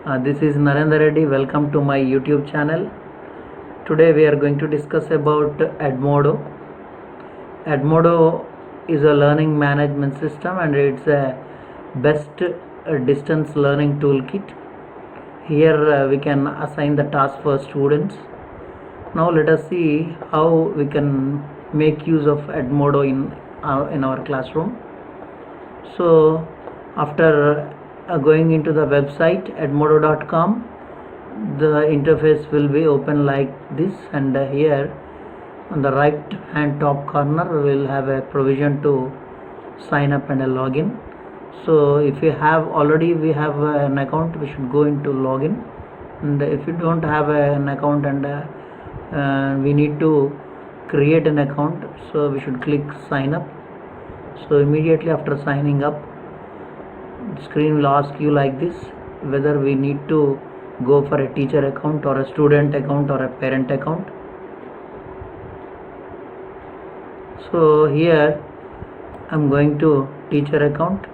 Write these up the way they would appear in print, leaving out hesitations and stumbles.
This is Narendra Reddy. Welcome to my YouTube channel. Today we are going to discuss about Edmodo. Edmodo is a learning management system and it's a best distance learning toolkit. Here we can assign the task for students. Now let us see how we can make use of Edmodo in our classroom. So after going into the website edmodo.com, the interface will be open like this, and here on the right hand top corner we will have a provision to sign up and a login. So if you have already we have an account, we should go into login, and if you don't have an account and we need to create an account, so we should click sign up. So immediately after signing up, the screen will ask you like this, whether we need to go for a teacher account or a student account or a parent account. So here I'm going to teacher account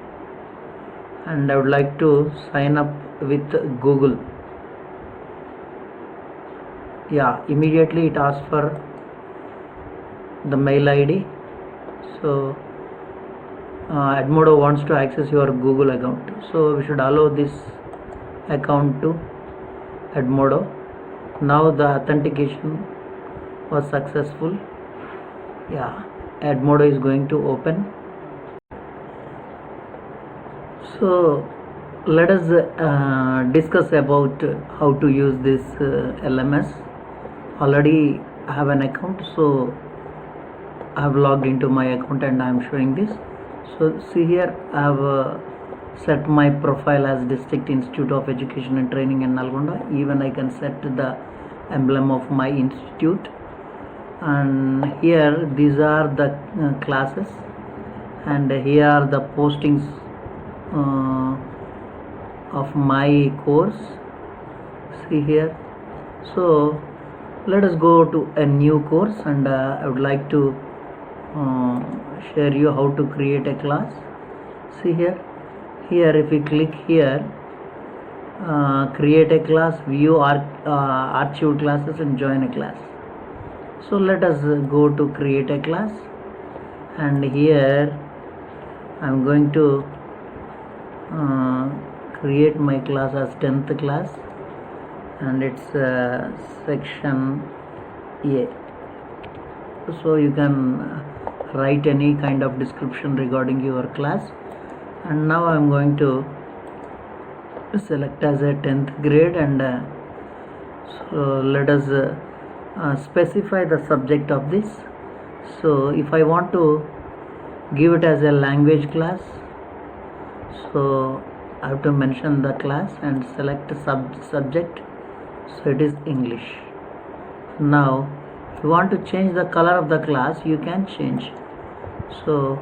and I would like to sign up with Google. Immediately it asks for the mail ID. So Edmodo wants to access your Google account, so we should allow this account to Edmodo. Now the authentication was successful. Edmodo is going to open. So let us discuss about how to use this LMS. Already I have an account, so I have logged into my account and I am showing this. So see here, I have set my profile as District Institute of Education and Training in Nalgonda. Even I can set the emblem of my institute, and here these are the classes, and here are the postings of my course. See here. So let us go to a new course, and I would like to share you how to create a class. See here if we click here, create a class, view archived classes and join a class. So let us go to create a class, and here I'm going to create my class as 10th class, and it's section A. So you can write any kind of description regarding your class, and now I'm going to select as a 10th grade, and so let us specify the subject of this. So if I want to give it as a language class, so I have to mention the class and select subject, so it is English. Now if you want to change the color of the class, you can change. So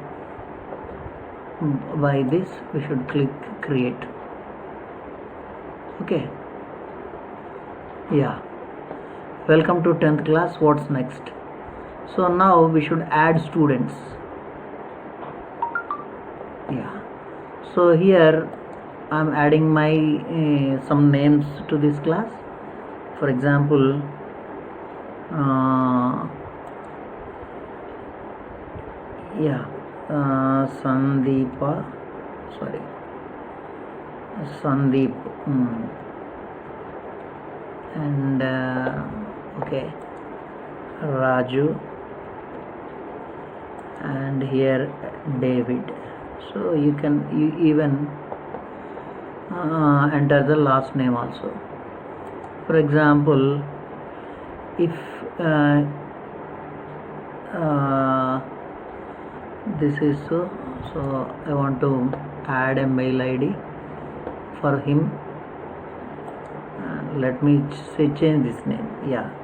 by this we should click create. Okay, welcome to 10th class. What's next? So now we should add students. So here I'm adding my some names to this class. For example, Sandeep, and Raju, and here David. So you even enter the last name also. For example, if this is so I want to add a mail ID for him. Let me change this name.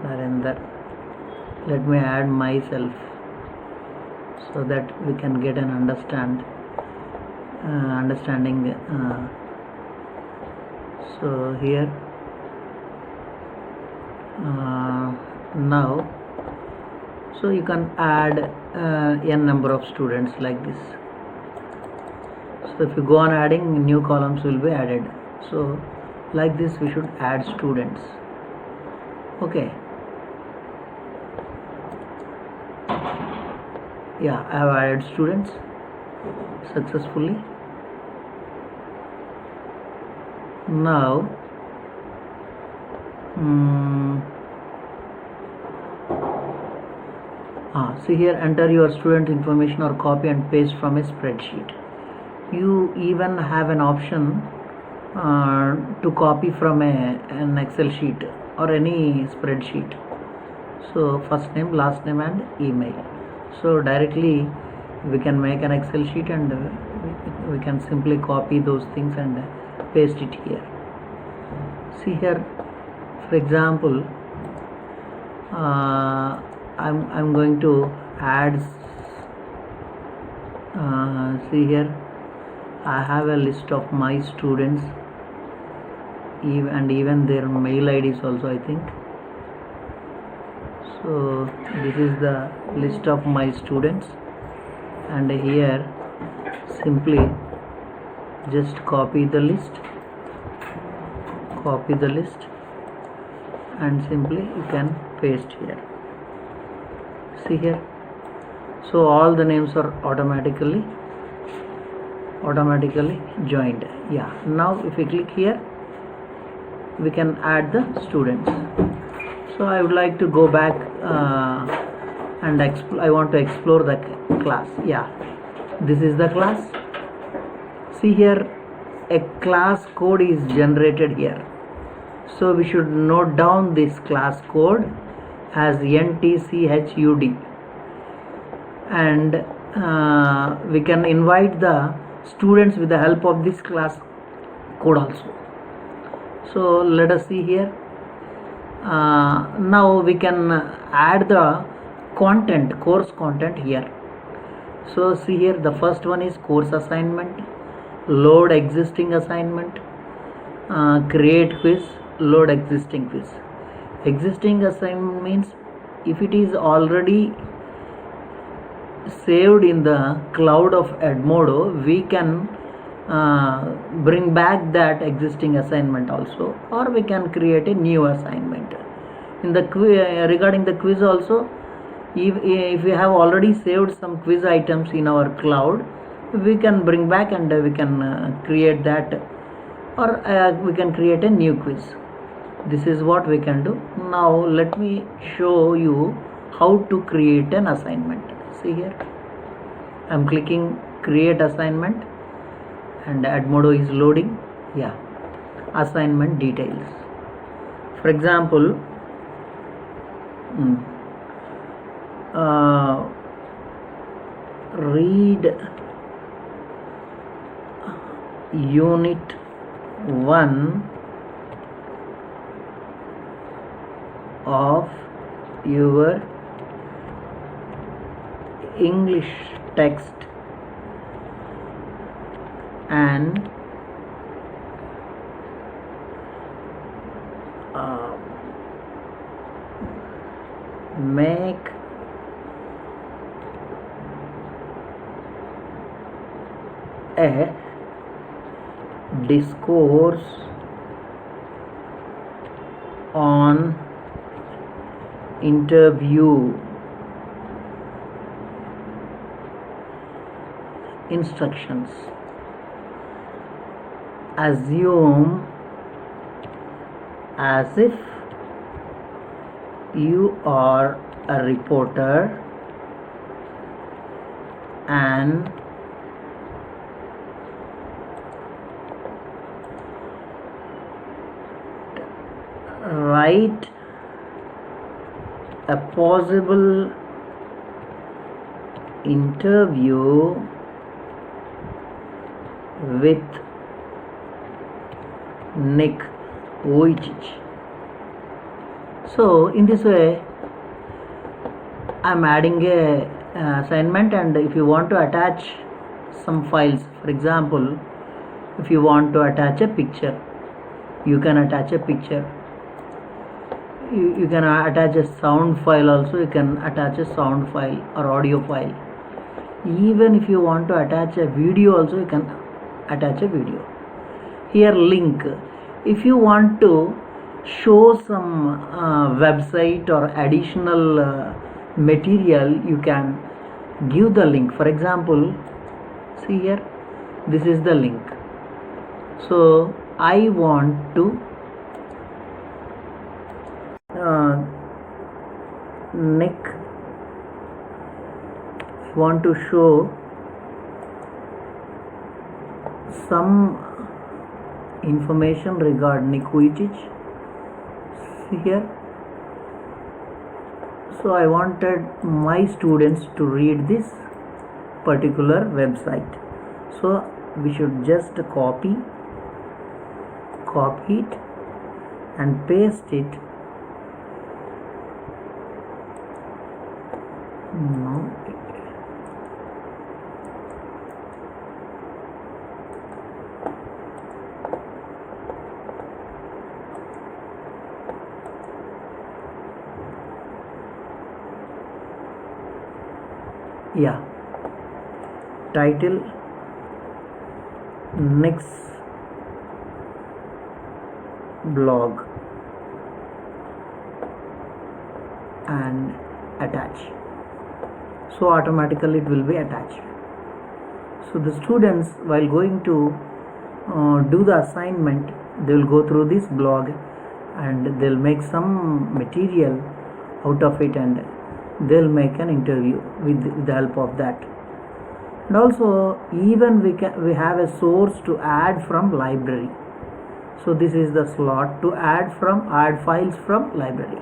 Narendra. Let me add myself so that we can get an understanding. So here now, so you can add n number of students like this. So if you go on adding, new columns will be added. So Like this we should add students. Okay, yeah, I have added students successfully. Now see here, enter your student information or copy and paste from a spreadsheet. You even have an option to copy from an Excel sheet or any spreadsheet. So first name, last name and email. So directly we can make an Excel sheet and we can simply copy those things and paste it here. See here, for example, I'm going to add see here, I have a list of my students and even their mail IDs also, I think. So this is the list of my students, and here simply just copy the list and simply you can paste here. See here, so all the names are automatically joined. Yeah, now if we click here we can add the students. So I would like to go back and I want to explore the class. Yeah, this is the class. See here, a class code is generated here. So we should note down this class code as NTCHUD, and we can invite the students with the help of this class code also. So let us see here. Now we can add the content, course content here. So see here, the first one is course assignment, load existing assignment, create quiz, load existing quiz. Existing assignment means if it is already saved in the cloud of Edmodo, we can bring back that existing assignment also, or we can create a new assignment. In the regarding the quiz also, if we have already saved some quiz items in our cloud, we can bring back and we can create that, or we can create a new quiz. This is what we can do. Now let me show you how to create an assignment. See here, I am clicking create assignment and Edmodo is loading. Yeah, assignment details. For example, read unit 1 of your English text and make a discourse on interview instructions. Assume as if you are a reporter and write a possible interview with Nick Vujicic. So in this way I am adding a assignment, and if you want to attach some files, for example, if you want to attach a picture, you can attach a picture. You can attach a sound file also. You can attach a sound file or audio file. Even if you want to attach a video also, you can attach a video. Here link. if you want to show some website or additional material, you can give the link. For example, see here, this is the link. So I want to show some information regarding Nick Vujicic. See here. So I wanted my students to read this particular website. So we should just copy it and paste it. No. Yeah, title, next blog, and attach. So automatically it will be attached. So the students, while going to do the assignment, they will go through this blog and they'll make some material out of it, and they'll make an interview with the help of that. And also even we have a source to add from library. So this is the slot to add files from library.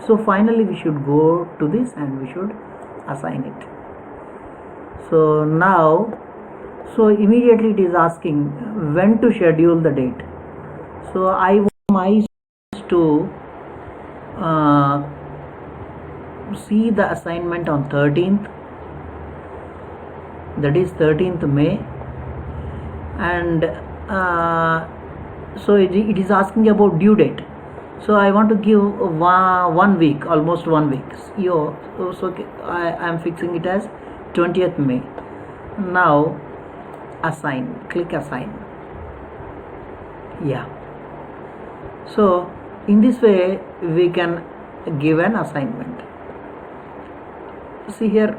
So finally we should go to this and we should assign it. So now, so immediately it is asking when to schedule the date. So I want my students to see the assignment on 13th, that is 13th May, and so it is asking about due date. So I want to give 1 week, almost 1 week. So I am fixing it as 20th May. Now assign, click assign. Yeah, so in this way we can give an assignment. See here,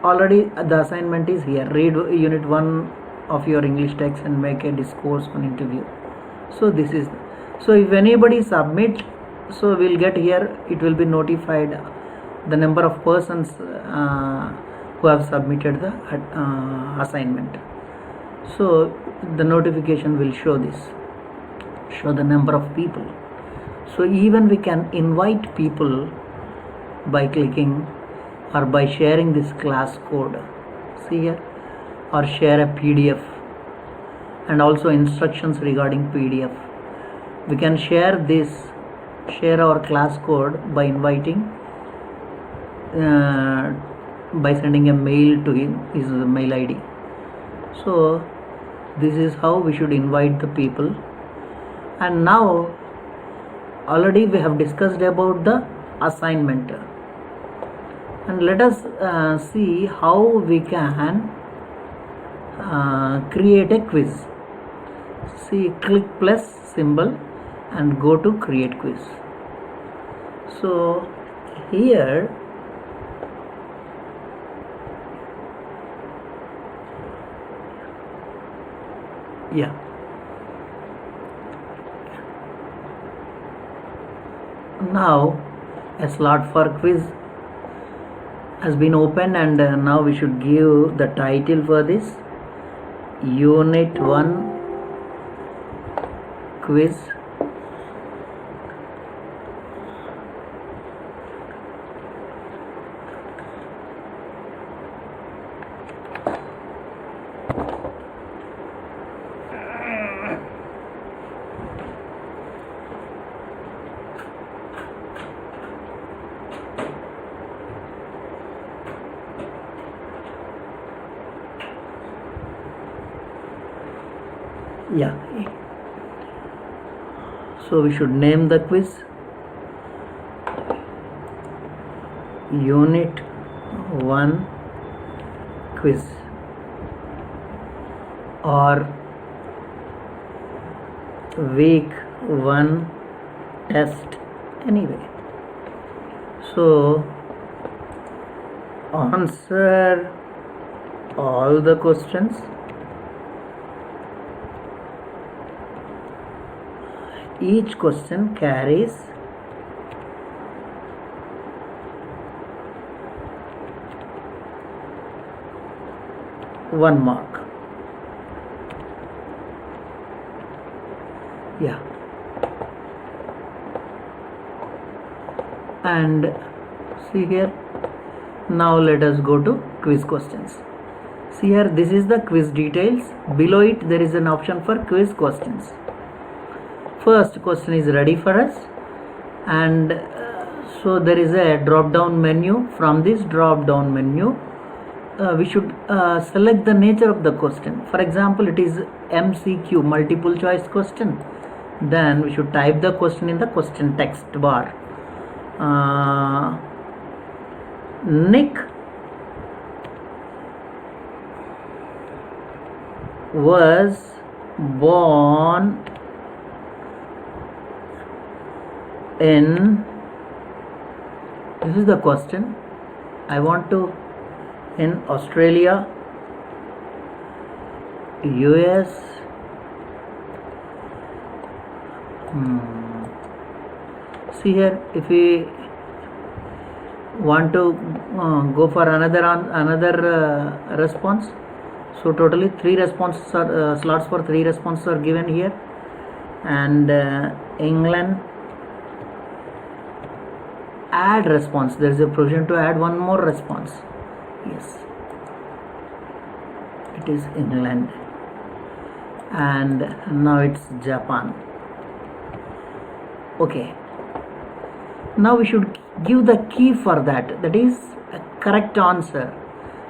already the assignment is here. Read unit 1 of your English text and make a discourse on interview. So this is, so if anybody submit, so we'll get here, it will be notified the number of persons who have submitted the assignment. So the notification will show the number of people. So even we can invite people by clicking or by sharing this class code. See here, or share a PDF, and also instructions regarding PDF. We can share our class code by inviting, by sending a mail to his mail ID. So this is how we should invite the people. And now already we have discussed about the assignment, and let us see how we can create a quiz. See, click plus symbol and go to create quiz. So here now a slot for quiz has been opened, and now we should give the title for this: Unit 1 quiz. Yeah, so we should name the quiz Unit 1 quiz, or week one test anyway. So answer all the questions. Each question carries 1 mark. Yeah. And see here, now let us go to quiz questions. See here, this is the quiz details. Below it there is an option for quiz questions. First question is ready for us, and so there is a drop down menu. From this drop down menu we should select the nature of the question. For example, it is MCQ, multiple choice question. Then we should type the question in the question text bar. Nick was born in, this is the question. I want to, in Australia, US, see here, if we want to go for another response, so totally 3 responses are slots for 3 responses are given here. And England, add response, there is a provision to add one more response. Yes, it is England. And now it's Japan. Okay, now we should give the key for that, that is a correct answer.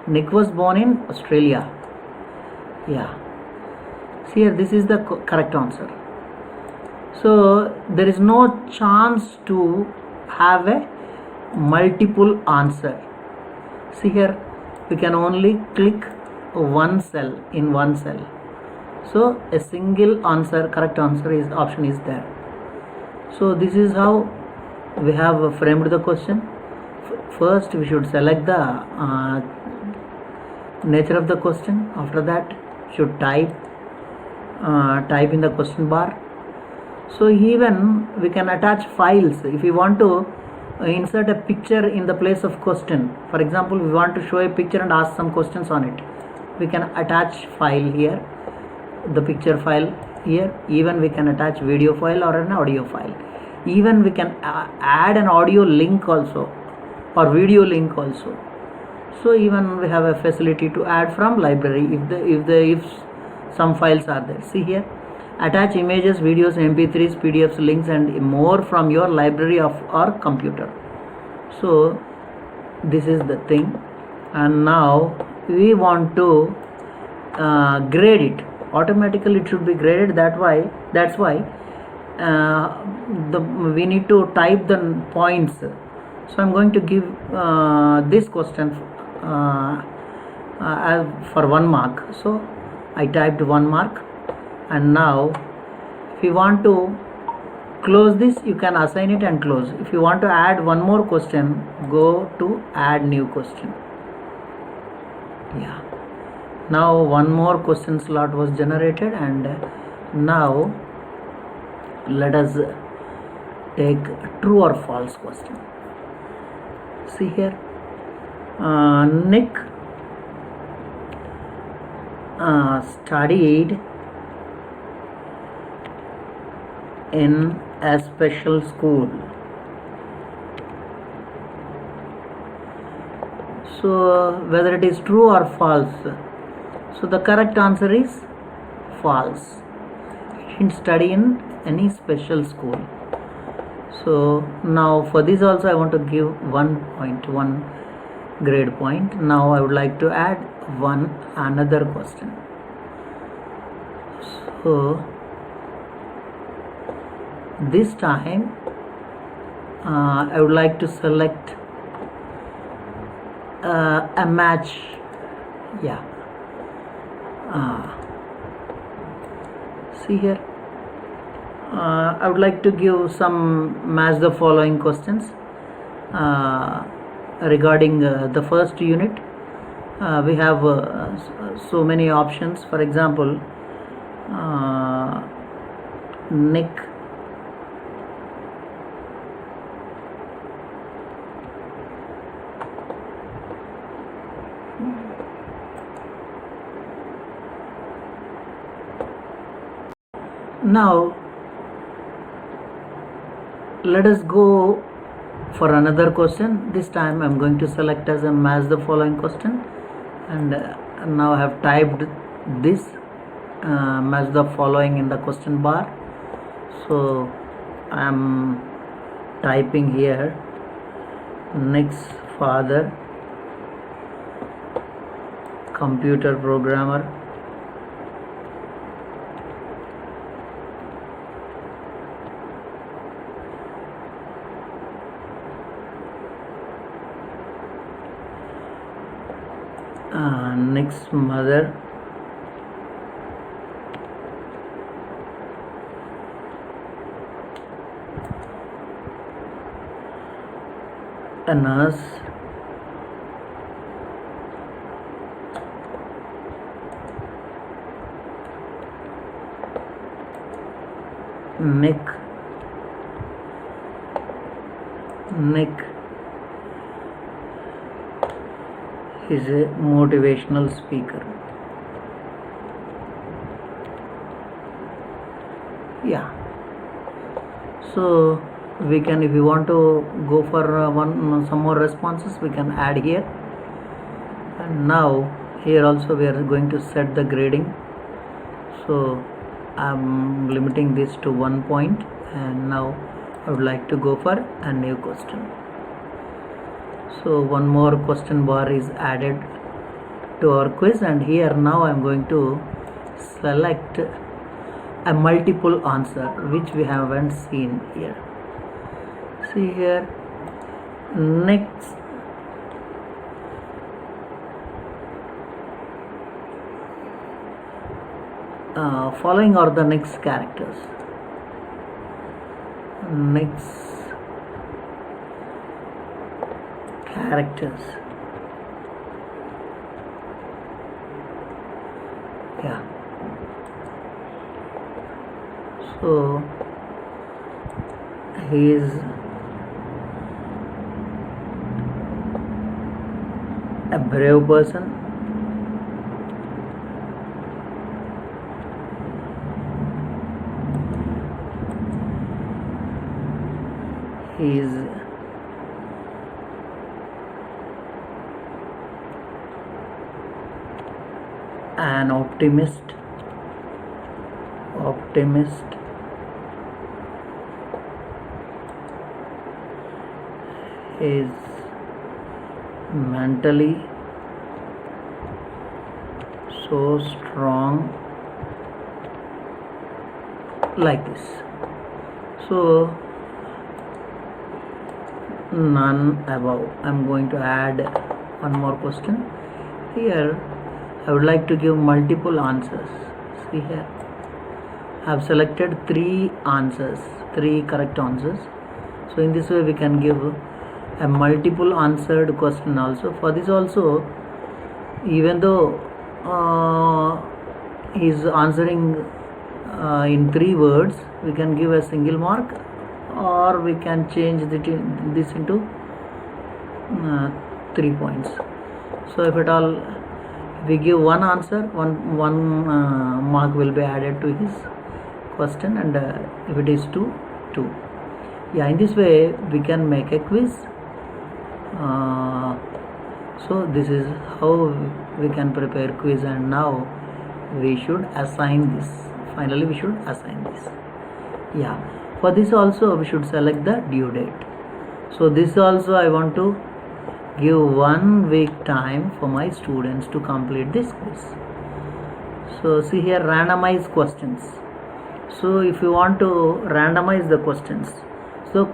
Nick was born in Australia. Yeah, see here, this is the correct answer. So there is no chance to have a multiple answer. See here, we can only click one cell in one cell. So a single answer, correct answer is option is there. So this is how we have framed the question. First we should select the nature of the question. After that should type in the question bar. So even we can attach files if we want to insert a picture in the place of question. For example, we want to show a picture and ask some questions on it. We can attach file here, the picture file here. Even we can attach video file or an audio file. Even we can add an audio link also or video link also. So even we have a facility to add from library if some files are there. See here, attach images, videos, mp3s, pdfs, links and more from your library of our computer. So this is the thing. And now we want to grade it. Automatically it should be graded. That's why we need to type the points. So I'm going to give this question for 1 mark. So I typed 1 mark. And now if you want to close this, you can assign it and close. If you want to add one more question, go to add new question. Yeah, now one more question slot was generated. And now let us take true or false question. See here, Nick studied in a special school. So whether it is true or false, so the correct answer is false. He didn't study in any special school. So now for this also I want to give 1.1 grade point. Now I would like to add another question. So this time I would like to select a match. Yeah, see here, I would like to give some match the following questions regarding the first unit. We have so many options. For example, Nick now let us go for another question. This time I'm going to select as a match the following question, and now I have typed this match the following in the question bar. So I am typing here Nick's father, computer programmer, Nick's mother, a nurse, Nick is a motivational speaker. Yeah, so we can, if you want to go for some more responses, we can add here. And now here also we are going to set the grading. So I'm limiting this to 1 point, and now I would like to go for a new question. So one more question bar is added to our quiz, and here now I'm going to select a multiple answer which we haven't seen here. See here, next following are the next characters. Yeah, so he is a brave person, he is an optimist, is mentally so strong, like this. So none above. I'm going to add one more question here. I would like to give multiple answers. See here, I have selected 3 answers, 3 correct answers. So in this way we can give a multiple answered question also. For this also, even though he is answering in 3 words, we can give a single mark, or we can change this into 3 points. So if at all we give one answer, one mark will be added to his question, and if it is 2. Yeah, in this way we can make a quiz. So this is how we can prepare quiz, and now we should assign this. Finally we should assign this. Yeah, for this also we should select the due date. So this also I want to give 1 week time for my students to complete this quiz. So see here, randomize questions. So if you want to randomize the questions, so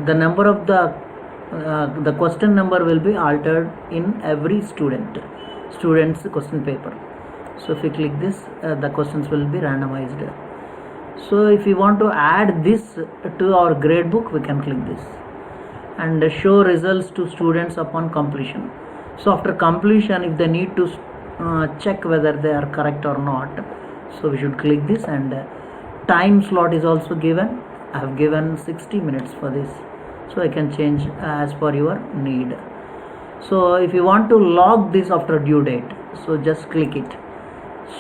the number of the question number will be altered in every student's question paper. So if you click this, the questions will be randomized So if we want to add this to our grade book, we can click this and show results to students upon completion. So after completion, if they need to check whether they are correct or not, so we should click this, and time slot is also given. I have given 60 minutes for this, so I can change as per your need. So if you want to log this after due date, so just click it.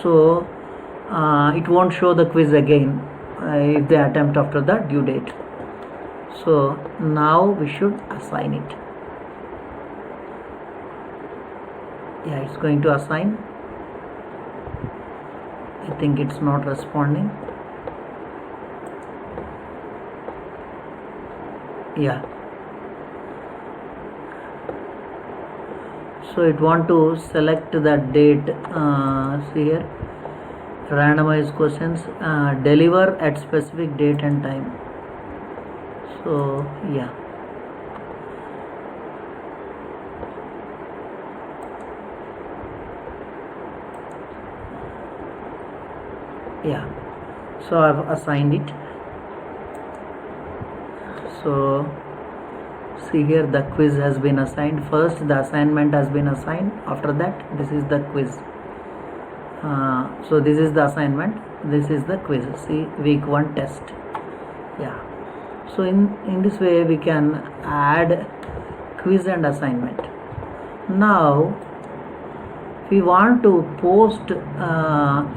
So it won't show the quiz again if they attempt after the due date. So now we should assign it. Yeah, it's going to assign. I think it's not responding. Yeah. So it want to select the date. See here, randomized questions, deliver at specific date and time. So yeah, so I've assigned it. So see here, the quiz has been assigned. First the assignment has been assigned, after that this is the quiz. So this is the assignment, this is the quiz. See, week 1 test. Yeah, so in this way we can add quiz and assignment. Now if we want to post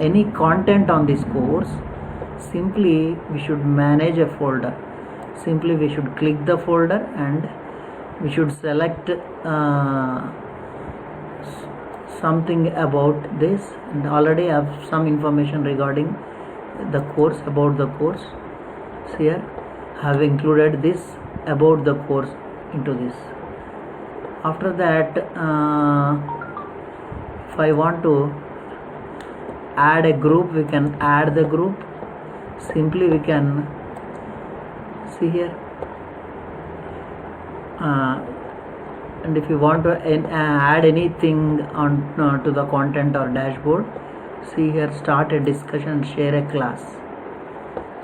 any content on this course, simply we should manage a folder. Simply we should click the folder and we should select something about this, and already I have some information regarding the course, about the course. So here I have included this about the course into this. After that, if I want to add a group, we can add the group. Simply we can see here, and if you want to add anything on to the content or dashboard, see here, start a discussion, share a class.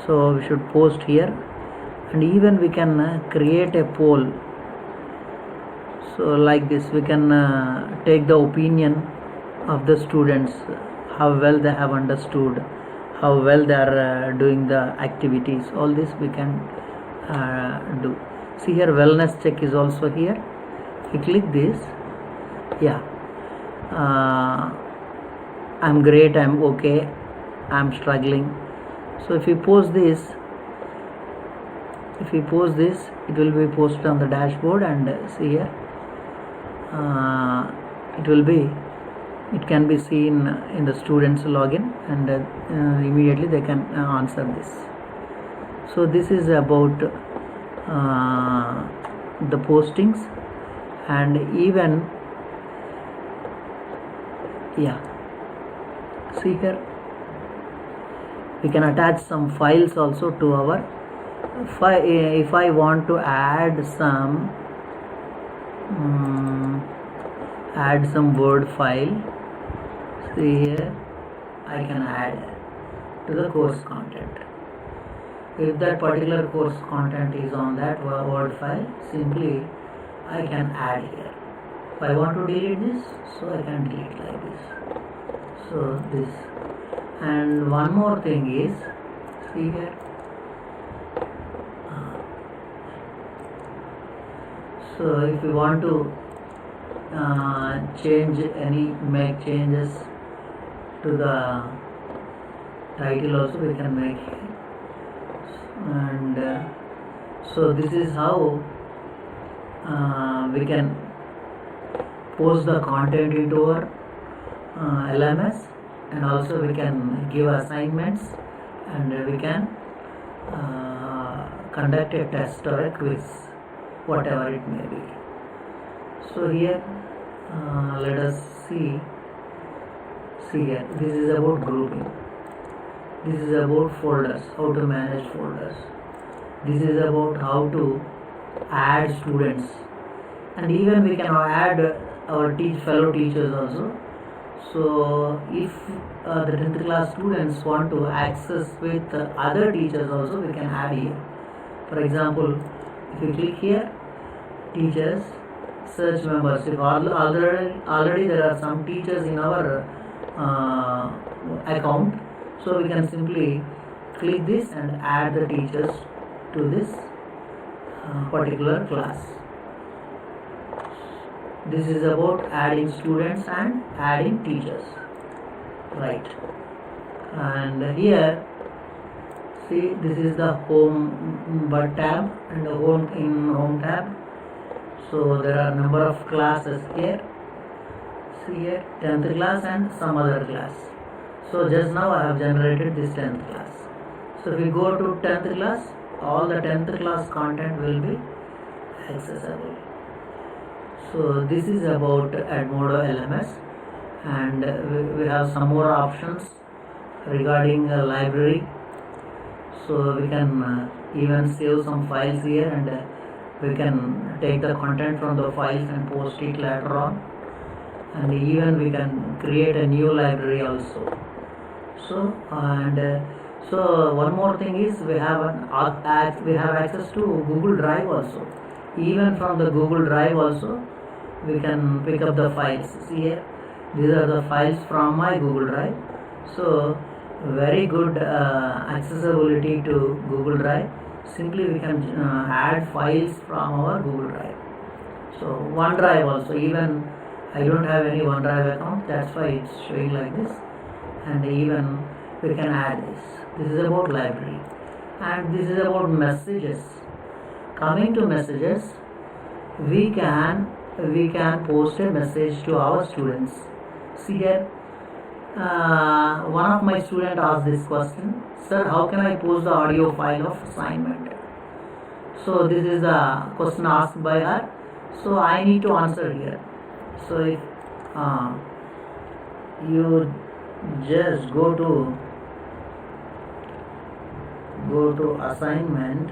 So we should post here, and even we can create a poll. So like this, we can take the opinion of the students, how well they have understood, how well they are doing the activities. All this we can do. See here, wellness check is also here. We click this. Yeah, I'm great, I'm okay, I'm struggling. So if you post this, it will be posted on the dashboard, and see here, it can be seen in the students login, and immediately they can answer this. So this is about the postings, and even see here, we can attach some files also to our if I want to add some Word file, see here, I can add to the course content. If that particular course content is on that Word file, simply I can add here. If I want to delete this, so I can delete like this. So this, and one more thing is, see here, so if you want to make changes to the title also, we can make here. And so this is how we can post the content into our LMS, and also we can give assignments, and we can conduct a test or a quiz, whatever it may be. So here, let us see here, this is about grouping, this is about folders, how to manage folders, this is about how to add students, and even we can add our fellow teachers also. So if the 10th class students want to access with other teachers also, we can add here. For example, if you click here, teachers, search members. If already there are some teachers in our account, so we can simply click this and add the teachers to this particular class. This is about adding students and adding teachers, right? And here, see, this is the home tab and the home tab. So there are number of classes here. See here, 10th class and some other class. So just now I have generated this 10th class. So if we go to 10th class, all the 10th class content will be accessible. So this is about Edmodo LMS, and we have some more options regarding library. So we can even save some files here, and we can take the content from the files and post it later on, and even we can create a new library also. So one more thing is we have access to Google Drive also. Even from the Google Drive also we can pick up the files. See here, these are the files from my Google Drive. So very good accessibility to Google Drive. Simply we can add files from our Google Drive. So OneDrive also, even I don't have any OneDrive account, that's why it's showing like this, and even we can add this. This is about library, and this is about messages. Coming to messages, we can post a message to our students. See here, one of my students asked this question: sir, how can I post the audio file of assignment? So this is the question asked by her, so I need to answer here. So if you just go to assignment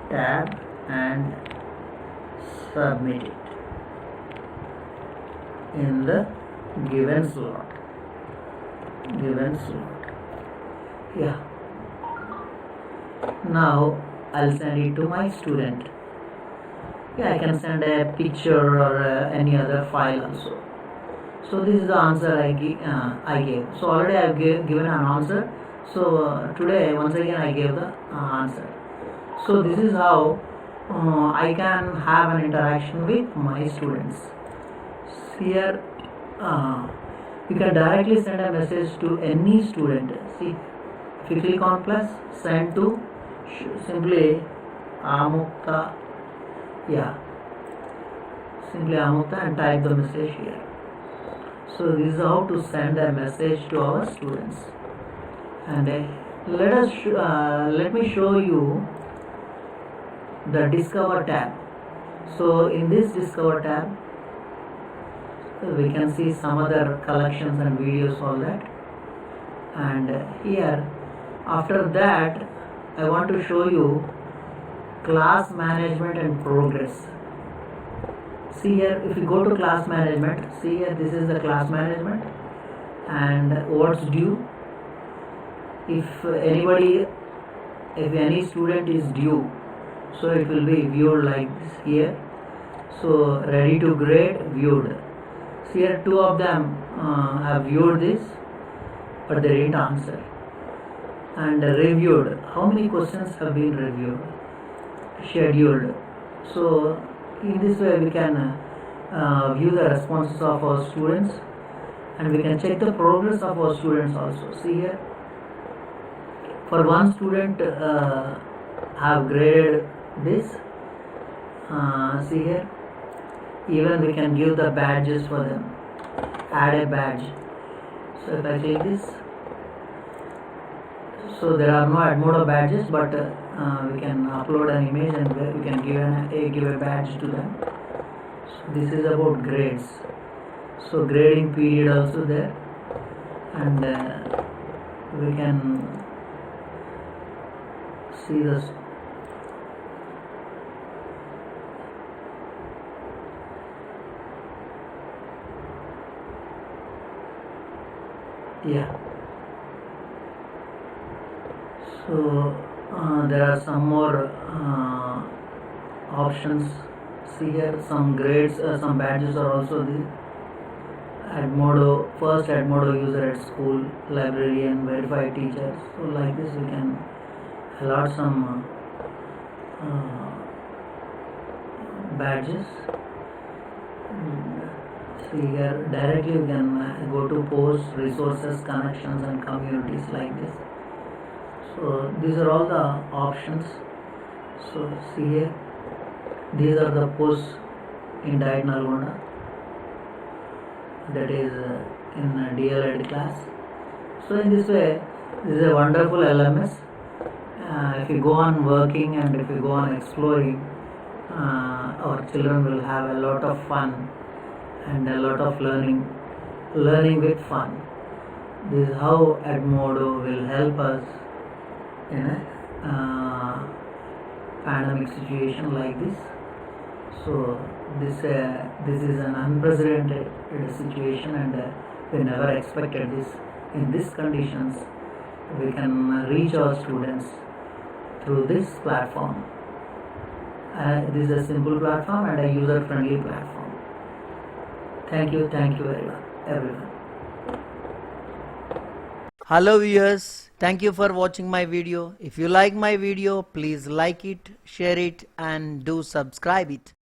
tab and submit it in the given slot. Yeah. Now I'll send it to my student. Yeah, I can send a picture or any other file also. So this is the answer I gave. So already I have given an answer. So today once again I gave the answer. So this is how I can have an interaction with my students. Here you can directly send a message to any student. See, if you click on plus, send to, simply Amukta, simply Amukta, and type the message here. So this is how to send a message to our students. And let me show you the Discover tab. So in this Discover tab, we can see some other collections and videos, all that. And here, after that, I want to show you class management and progress. See here, if you go to class management, see here, this is the class management and what's due. If any student is due, so it will be viewed like this here. So ready to grade, viewed. See here, two of them have viewed this, but they didn't answer. And reviewed, how many questions have been reviewed? Scheduled. So in this way we can view the responses of our students, and we can check the progress of our students also. See here, for one student have graded this. See here, even we can give the badges for them, add a badge. So if I click this, so there are no Edmodo badges, but we can upload an image and we can give a badge to them. So this is about grades. So grading period also there, and we can see this. Yeah. So there are some more options. See here, some grades, some badges are also there. Edmodo, first Edmodo user at school, librarian, verified teachers. So like this we can allot some badges. See here, directly you can go to posts, resources, connections and communities like this. So these are all the options. So see here, these are the posts in Diet Nalgonda, that is in DLED class. So in this way, this is a wonderful LMS. If you go on working and if you go on exploring, our children will have a lot of fun and a lot of learning with fun. This is how Edmodo will help us in a pandemic situation like this. So this is an unprecedented situation, and we never expected this. In these conditions, we can reach our students through this platform. This is a simple platform and a user-friendly platform. Thank you very much, everyone. Hello viewers, thank you for watching my video. If you like my video, please like it, share it and do subscribe it.